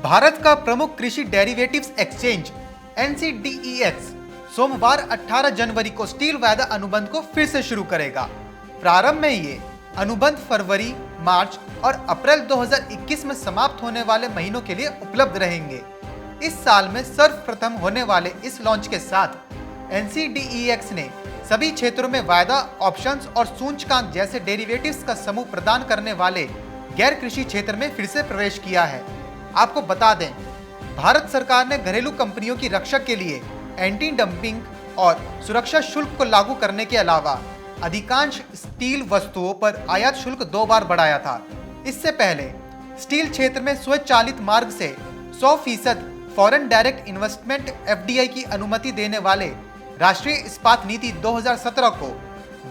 भारत का प्रमुख कृषि डेरिवेटिव्स एक्सचेंज NCDEX सोमवार 18 जनवरी को स्टील वायदा अनुबंध को फिर से शुरू करेगा। प्रारंभ में ये अनुबंध फरवरी, मार्च और अप्रैल 2021 में समाप्त होने वाले महीनों के लिए उपलब्ध रहेंगे। इस साल में सर्वप्रथम होने वाले इस लॉन्च के साथ NCDEX ने सभी क्षेत्रों में वायदा, ऑप्शंस और सूचकांक जैसे डेरिवेटिव्स का समूह प्रदान करने वाले गैर कृषि क्षेत्र में फिर से प्रवेश किया है। आपको बता दें, भारत सरकार ने घरेलू कंपनियों की रक्षा के लिए एंटी डंपिंग और सुरक्षा शुल्क को लागू करने के अलावा अधिकांश स्टील वस्तुओं पर आयात शुल्क 2 बार बढ़ाया था। इससे पहले स्टील क्षेत्र में स्वचालित मार्ग से 100% फॉरेन डायरेक्ट इन्वेस्टमेंट FDI की अनुमति देने वाले राष्ट्रीय इस्पात नीति 2017 को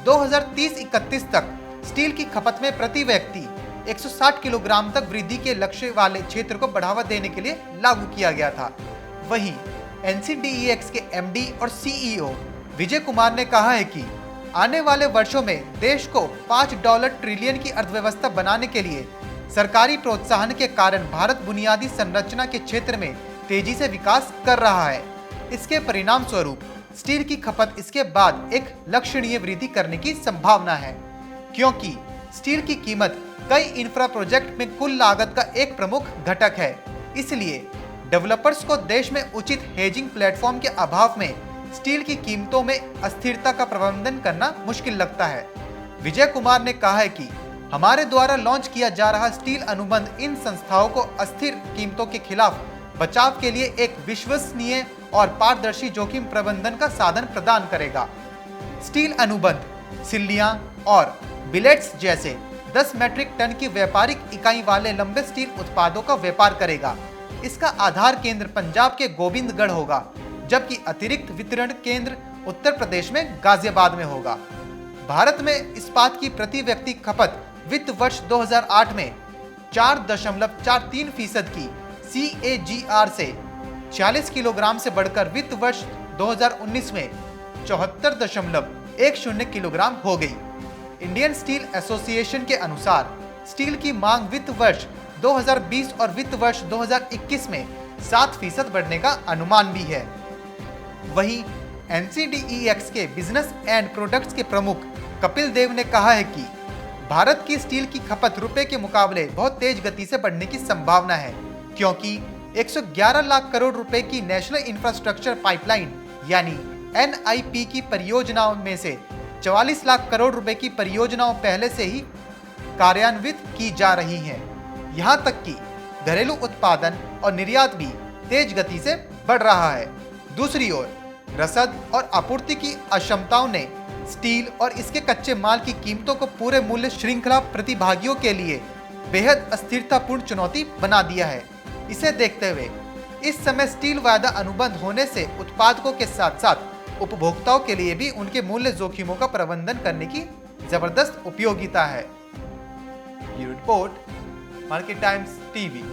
2030-31 तक स्टील की खपत में प्रति व्यक्ति 160 किलोग्राम तक वृद्धि के लक्ष्य वाले क्षेत्र को बढ़ावा देने के लिए लागू किया गया था। वहीं NCDEX के MD और CEO विजय कुमार ने कहा है कि आने वाले वर्षों में देश को $5 ट्रिलियन की अर्थव्यवस्था बनाने के लिए सरकारी प्रोत्साहन के कारण भारत बुनियादी संरचना के क्षेत्र में तेजी से विकास कर रहा है। इसके परिणाम स्वरूप स्टील की खपत इसके बाद एक लक्षणीय वृद्धि करने की संभावना है, क्योंकि स्टील की कीमत कई इंफ्रा प्रोजेक्ट में कुल लागत का एक प्रमुख घटक है। इसलिए डेवलपर्स को देश में उचित हेजिंग प्लेटफॉर्म के अभाव में स्टील की कीमतों में अस्थिरता का प्रबंधन करना मुश्किल लगता है। विजय कुमार ने कहा है कि हमारे द्वारा लॉन्च किया जा रहा स्टील अनुबंध इन संस्थाओं को अस्थिर कीमतों के खिलाफ बचाव के लिए एक विश्वसनीय और पारदर्शी जोखिम प्रबंधन का साधन प्रदान करेगा। स्टील अनुबंध सिल्लियां और बिलेट्स जैसे 10 मैट्रिक टन की व्यापारिक इकाई वाले लंबे स्टील उत्पादों का व्यापार करेगा। इसका आधार केंद्र पंजाब के गोविंदगढ़ होगा, जबकि अतिरिक्त वितरण केंद्र उत्तर प्रदेश में गाजियाबाद में होगा। भारत में इस्पात की प्रति व्यक्ति खपत वित्त वर्ष 2008 में 4.43% की CAGR से 46 किलोग्राम से बढ़कर वित्त वर्ष 2019 में 74.10 किलोग्राम हो गई। इंडियन स्टील एसोसिएशन के अनुसार स्टील की मांग वित्त वर्ष 2020 और वित्त वर्ष 2021 में 7% बढ़ने का अनुमान भी है। वहीं NCDEX के बिजनेस एंड प्रोडक्ट्स के प्रमुख कपिल देव ने कहा है कि भारत की स्टील की खपत रुपए के मुकाबले बहुत तेज गति से बढ़ने की संभावना है, क्योंकि 111 लाख करोड़ रुपए की नेशनल इंफ्रास्ट्रक्चर पाइपलाइन यानी NIP की परियोजनाओं में से 44 लाख करोड़ रुपए की परियोजनाओं पहले से ही कार्यान्वित की जा रही हैं। यहां तक कि घरेलू उत्पादन और निर्यात भी तेज गति से बढ़ रहा है। दूसरी ओर रसद और आपूर्ति की अक्षमताओं ने स्टील और इसके कच्चे माल की कीमतों को पूरे मूल्य श्रृंखला प्रतिभागियों के लिए बेहद अस्थिरतापूर्ण चुनौती बना दिया है। इसे देखते हुए इस समय स्टील वायदा अनुबंध होने से उत्पादकों के साथ साथ उपभोक्ताओं के लिए भी उनके मूल्य जोखिमों का प्रबंधन करने की जबरदस्त उपयोगिता है। ये रिपोर्ट मार्केट टाइम्स TV।